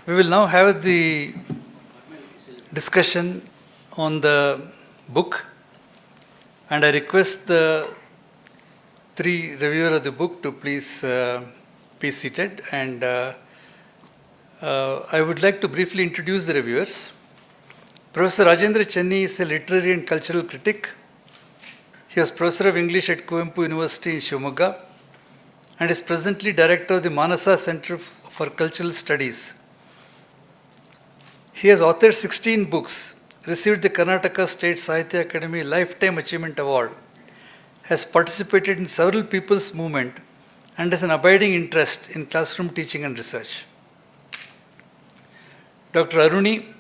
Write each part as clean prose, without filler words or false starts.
We will now have the discussion on the book, and I request the three reviewers of the book to please be seated, and I would like to briefly introduce the reviewers. Professor Rajendra Chenni is a literary and cultural critic. He was Professor of English at Kuvempu University in Shivamogga and is presently Director of the Manasa Center for Cultural Studies. He has authored 16 books, received the Karnataka State Sahitya Academy Lifetime Achievement Award, has participated in several people's movement, and has an abiding interest in classroom teaching and research. Dr. Aruni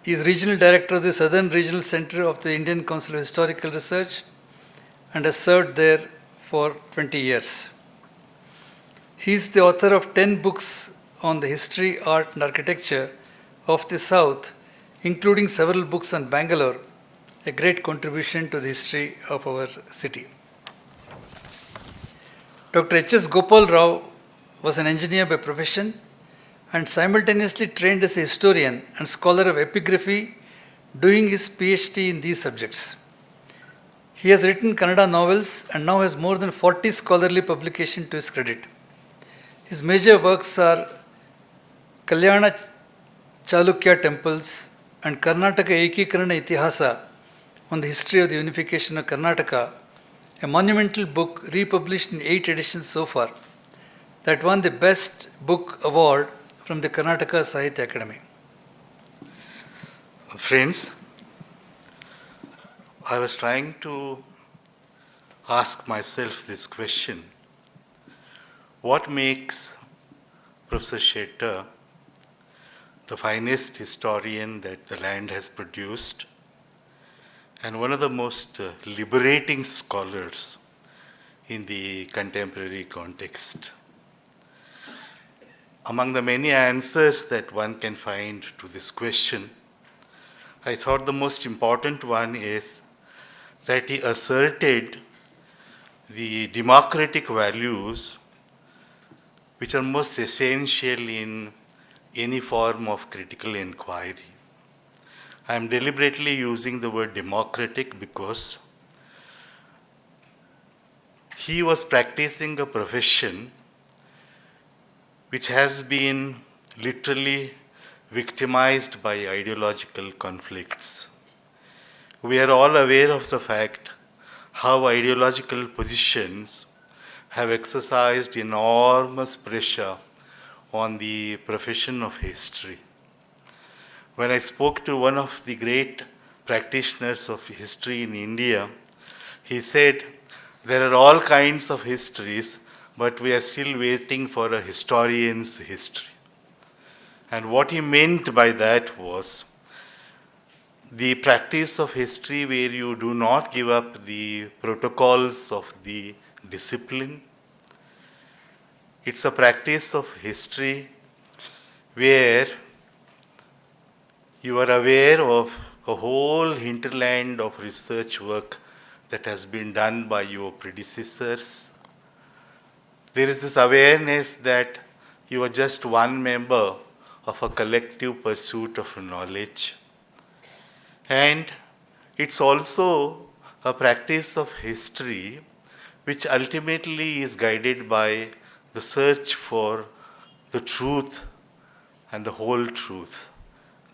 is Regional Director of the Southern Regional Center of the Indian Council of Historical Research and has served there for 20 years. He is the author of 10 books on the history, art, and architecture of the South, including several books on Bangalore, a great contribution to the history of our city. Dr. H.S. Gopal Rao was an engineer by profession and simultaneously trained as a historian and scholar of epigraphy, doing his PhD in these subjects. He has written Kannada novels and now has more than 40 scholarly publications to his credit. His major works are Kalyana Chalukya temples and Karnataka Ekikarana Itihasa on the history of the unification of Karnataka, a monumental book republished in 8 editions so far, that won the Best Book Award from the Karnataka Sahitya Academy. Friends, I was trying to ask myself this question: what makes Professor Shettar the finest historian that the land has produced, and one of the most liberating scholars in the contemporary context? Among the many answers that one can find to this question, I thought the most important one is that he asserted the democratic values which are most essential in any form of critical inquiry. I am deliberately using the word democratic because he was practicing a profession which has been literally victimized by ideological conflicts. We are all aware of the fact how ideological positions have exercised enormous pressure on the profession of history. When I spoke to one of the great practitioners of history in India, he said, there are all kinds of histories, but we are still waiting for a historian's history. And what he meant by that was the practice of history where you do not give up the protocols of the discipline. It's a practice of history where you are aware of a whole hinterland of research work that has been done by your predecessors. There is this awareness that you are just one member of a collective pursuit of knowledge. And it's also a practice of history which ultimately is guided by the search for the truth and the whole truth.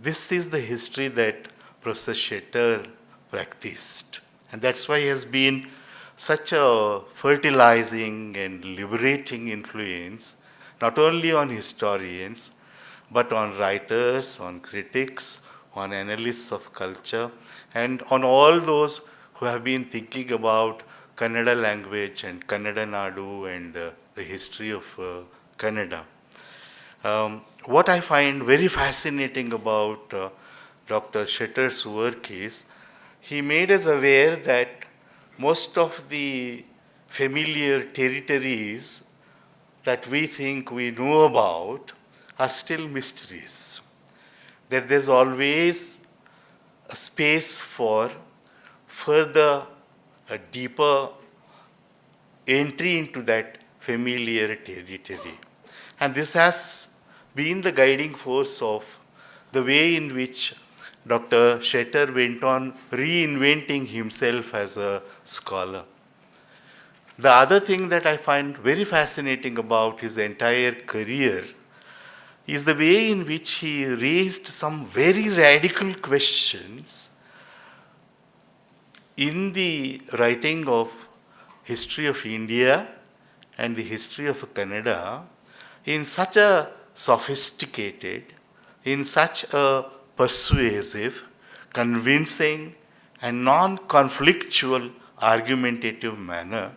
This is the history that Professor Shettar practiced. And that's why he has been such a fertilizing and liberating influence, not only on historians, but on writers, on critics, on analysts of culture, and on all those who have been thinking about Kannada language and Kannada Nadu and the history of Kannada. What I find very fascinating about Dr. Shettar's work is he made us aware that most of the familiar territories that we think we know about are still mysteries. That there's always a space for further, a deeper entry into that familiar territory. And this has been the guiding force of the way in which Dr. Shetter went on reinventing himself as a scholar. The other thing that I find very fascinating about his entire career is the way in which he raised some very radical questions in the writing of history of India and the history of Canada in such a sophisticated, in such a persuasive, convincing, and non-conflictual argumentative manner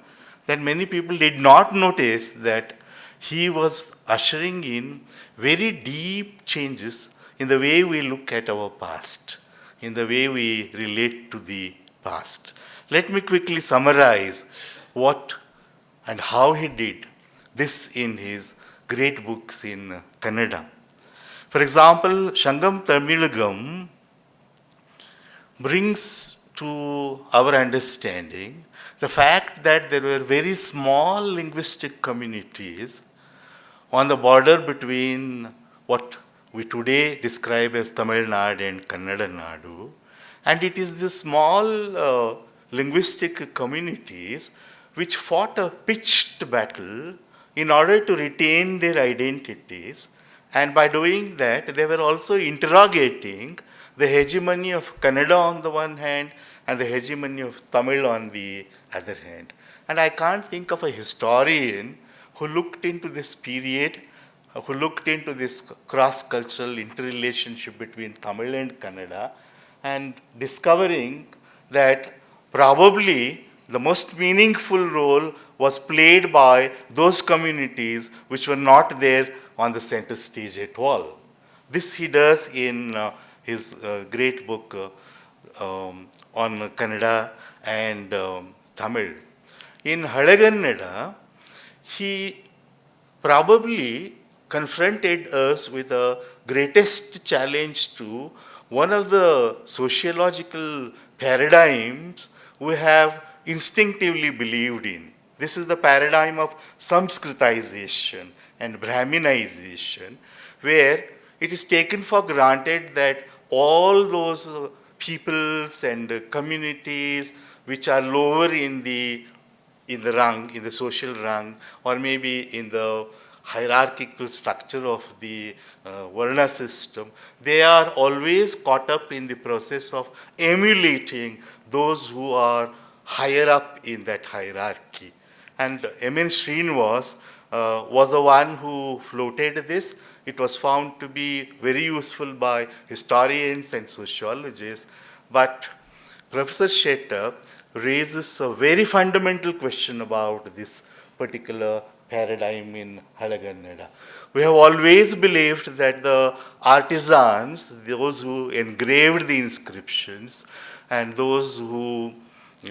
that many people did not notice that he was ushering in very deep changes in the way we look at our past, in the way we relate to the past. Let me quickly summarize what and how he did this in his great books in Kannada. For example, Shangam Tamilagam brings to our understanding the fact that there were very small linguistic communities on the border between what we today describe as Tamil Nadu and Kannada Nadu. And it is the small linguistic communities which fought a pitched battle in order to retain their identities. And by doing that, they were also interrogating the hegemony of Kannada on the one hand and the hegemony of Tamil on the other hand. And I can't think of a historian who looked into this period, who looked into this cross-cultural interrelationship between Tamil and Kannada, and discovering that probably the most meaningful role was played by those communities which were not there on the center stage at all. This he does in his great book on Kannada and Tamil. In Halagannada, he probably confronted us with the greatest challenge to one of the sociological paradigms we have instinctively believed in. This is the paradigm of Samskritization and Brahminization, where it is taken for granted that all those peoples and communities which are lower in the rung, in the social rung, or maybe in the hierarchical structure of the Varna system, they are always caught up in the process of emulating those who are higher up in that hierarchy. And M.N. Srinivas was the one who floated this. It was found to be very useful by historians and sociologists, but Professor Shetter raises a very fundamental question about this particular paradigm in Halagannada. We have always believed that the artisans, those who engraved the inscriptions, and those who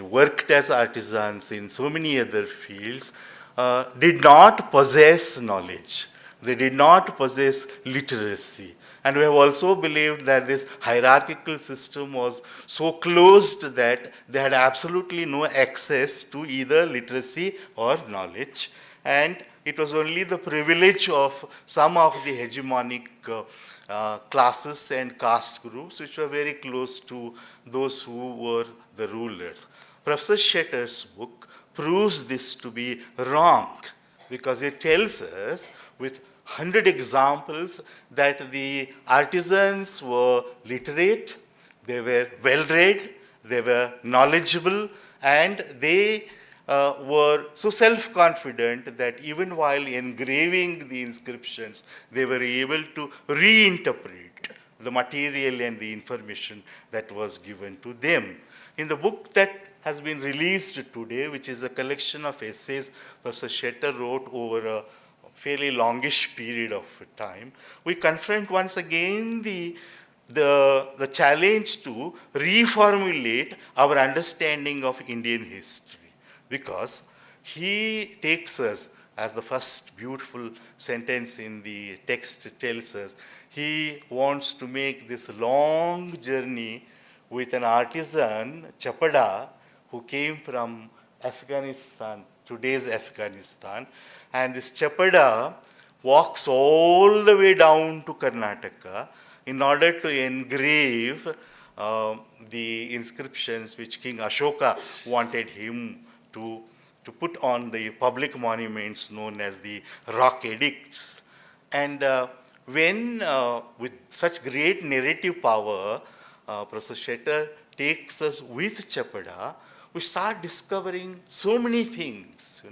worked as artisans in so many other fields, did not possess knowledge. They did not possess literacy. And we have also believed that this hierarchical system was so closed that they had absolutely no access to either literacy or knowledge. And it was only the privilege of some of the hegemonic classes and caste groups which were very close to those who were the rulers. Professor Shetter's book proves this to be wrong because it tells us with 100 examples that the artisans were literate, they were well-read, they were knowledgeable, and they were so self-confident that even while engraving the inscriptions, they were able to reinterpret the material and the information that was given to them. In the book that has been released today, which is a collection of essays Professor Shetter wrote over a fairly longish period of time, we confront once again the challenge to reformulate our understanding of Indian history, because he takes us as the first beautiful sentence in the text tells us, he wants to make this long journey with an artisan, Chapada, who came from Afghanistan, today's Afghanistan. And this Chapada walks all the way down to Karnataka in order to engrave the inscriptions which King Ashoka wanted him to put on the public monuments known as the rock edicts. And with such great narrative power, Professor Shetter takes us with Chapada, we start discovering so many things.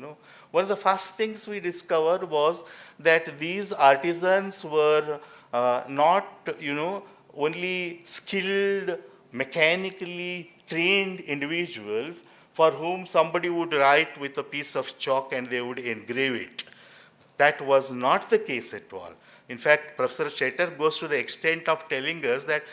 One of the first things we discovered was that these artisans were not, only skilled, mechanically trained individuals for whom somebody would write with a piece of chalk and they would engrave it. That was not the case at all. In fact, Professor Shetter goes to the extent of telling us that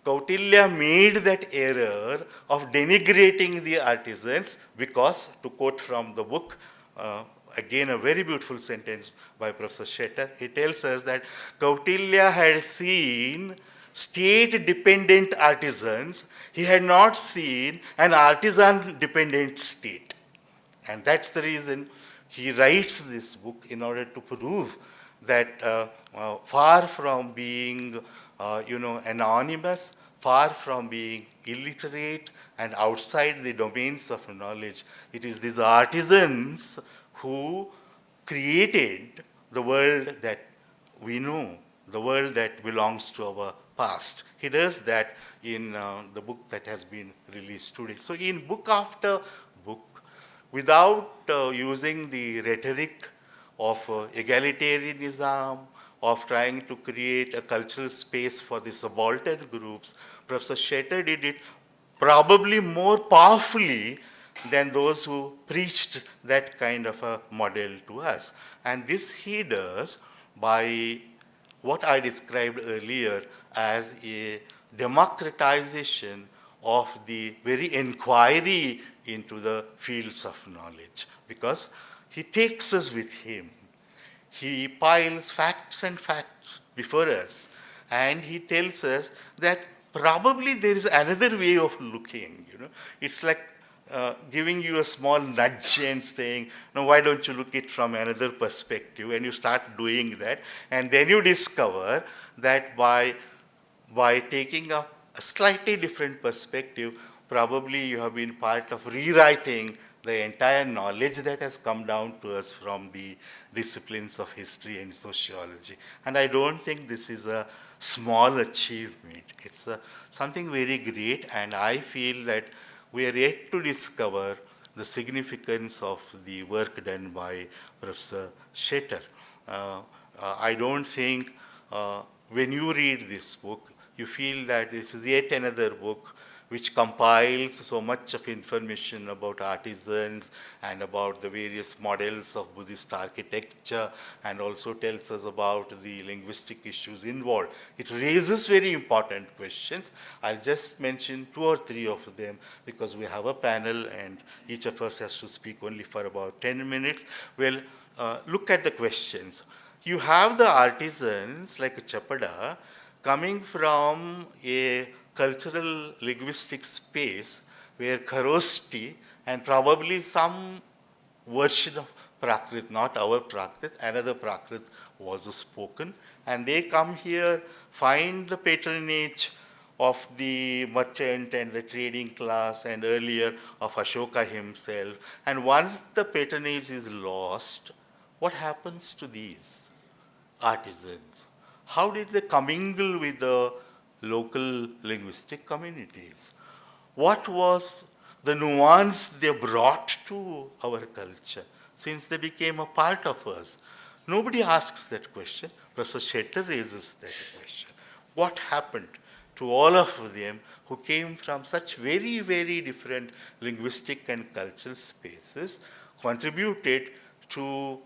Kautilya made that error of denigrating the artisans because, to quote from the book, again a very beautiful sentence by Professor Shetter, he tells us that Kautilya had seen state-dependent artisans, he had not seen an artisan-dependent state. And that's the reason he writes this book, in order to prove that far from being anonymous, far from being illiterate and outside the domains of knowledge, it is these artisans who created the world that we know, the world that belongs to our past. He does that in the book that has been released today. So in book after book, without using the rhetoric of egalitarianism, of trying to create a cultural space for the subaltern groups, Professor Shetter did it probably more powerfully than those who preached that kind of a model to us. And this he does by what I described earlier as a democratization of the very inquiry into the fields of knowledge, because he takes us with him. He piles facts and facts before us, and he tells us that probably there is another way of looking. It's like giving you a small nudge and saying, no, why don't you look it from another perspective? And you start doing that, and then you discover that by taking up a slightly different perspective, probably you have been part of rewriting the entire knowledge that has come down to us from the disciplines of history and sociology. And I don't think this is a small achievement. It's something very great, and I feel that we are yet to discover the significance of the work done by Professor Shetter. I don't think when you read this book, you feel that this is yet another book which compiles so much of information about artisans and about the various models of Buddhist architecture, and also tells us about the linguistic issues involved. It raises very important questions. I'll just mention 2 or 3 of them because we have a panel and each of us has to speak only for about 10 minutes. Well, look at the questions. You have the artisans like Chapada coming from a cultural linguistic space where Kharosti and probably some version of Prakrit, not our Prakrit, another Prakrit was spoken, and they come here, find the patronage of the merchant and the trading class, and earlier of Ashoka himself. And once the patronage is lost, what happens to these artisans? How did they commingle with the local linguistic communities? What was the nuance they brought to our culture since they became a part of us? Nobody asks that question. Professor Shetter raises that question. What happened to all of them who came from such very, very different linguistic and cultural spaces, contributed to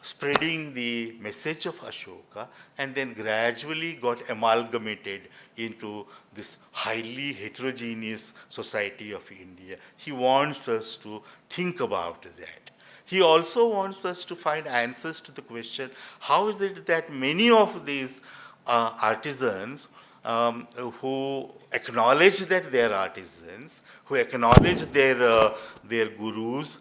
spreading the message of Ashoka, and then gradually got amalgamated into this highly heterogeneous society of India? He wants us to think about that. He also wants us to find answers to the question, how is it that many of these artisans who acknowledge that they are artisans, who acknowledge their gurus,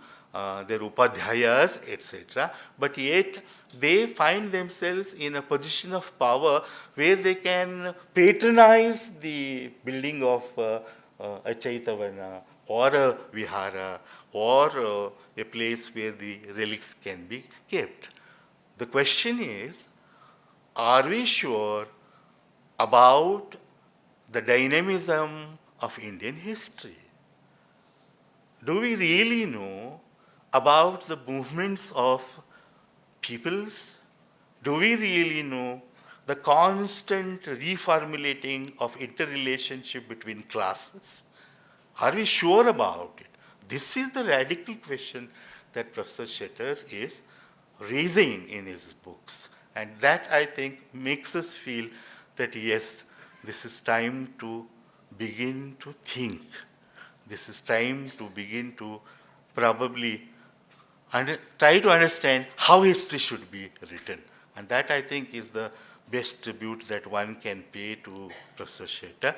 their upadhyayas, etc., but yet they find themselves in a position of power where they can patronize the building of a Chaitavana or a vihara or a place where the relics can be kept. The question is, are we sure about the dynamism of Indian history? Do we really know about the movements of peoples? Do we really know the constant reformulating of interrelationship between classes? Are we sure about it? This is the radical question that Professor Shetter is raising in his books. And that, I think, makes us feel that yes, this is time to begin to think. This is time to begin to probably try to understand how history should be written. And that, I think, is the best tribute that one can pay to Professor Shetter.